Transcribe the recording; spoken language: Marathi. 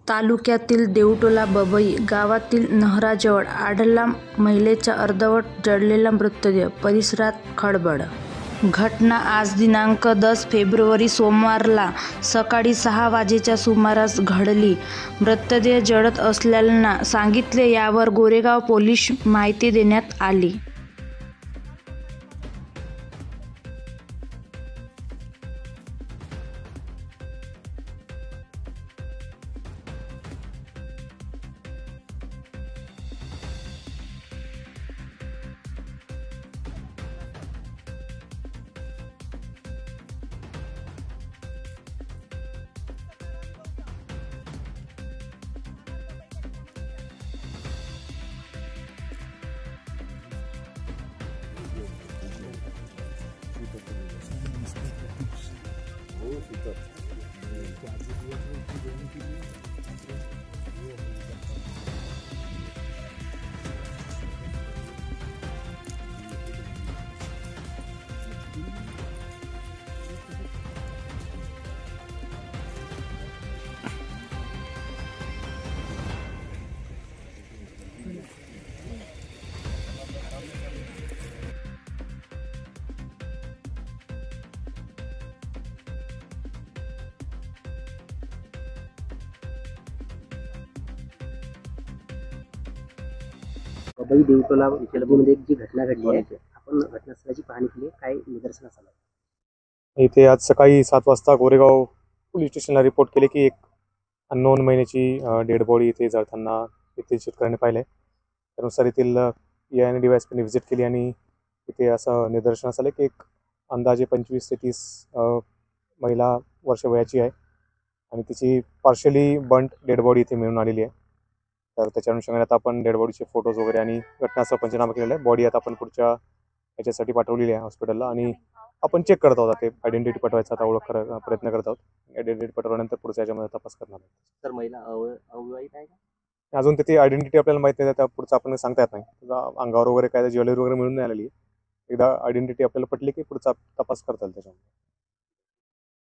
तालुक्यातील देवटोला बबई गावातील नहराजवळ आढळला महिलेचा अर्धवट जळलेला मृतदेह. परिसरात खळबळ. घटना आज दिनांक 10 फेब्रुवारी सोमवारला सकाळी 6 वाजेच्या सुमारास घडली. मृतदेह जळत असल्यानं सांगितले. यावर गोरेगाव पोलीस माहिती देण्यात आली. बबई देवटोला मध्ये जी घटना घडली आहे, आपण घटनास्थळाची पाहणी केली. काय निदर्शनास आलं? इथे आज सकाळी 7 वाजता गोरेगाव पोलीस स्टेशनला रिपोर्ट केले की एक अननोन महिन्याची डेड बॉडी इथे जळताना येथील शेतकऱ्यांनी पाहिले. त्यानुसार येथील DYSP ने व्हिजिट केली आणि इथे असं निदर्शनास आलं की एक अंदाजे 25 ते 30 महिला वर्ष वयाची आहे आणि तिची पार्शली बर्न्ड डेड बॉडी इथे मिळून आलेली आहे. तर त्याच्या अनुषंगाने आता आपण डेड बॉडीचे फोटोज वगैरे आणि घटनास्थळ पंचनामा केलेला आहे. बॉडी आता आपण पुढच्या याच्यासाठी पाठवलेली आहे हॉस्पिटलला आणि आपण चेक करत आहोत. ते आयडेंटिटी पटवायचा आता ओळख प्रयत्न करत आहोत. आयडेंटिटी पटवल्यानंतर पुढच्या याच्यामध्ये तपास करणार आहोत. तर महिला अविवाहित आहे का? अजून तिथे आयडेंटिटी आपल्याला माहिती नाही, त्या पुढचं आपण सांगता येत नाही. अंगावर वगैरे काय ज्वेलरी वगैरे मिळून नाही आलेली. एकदा आयडेंटिटी आपल्याला पटली की पुढचा तपास करता येईल त्याच्यामध्ये.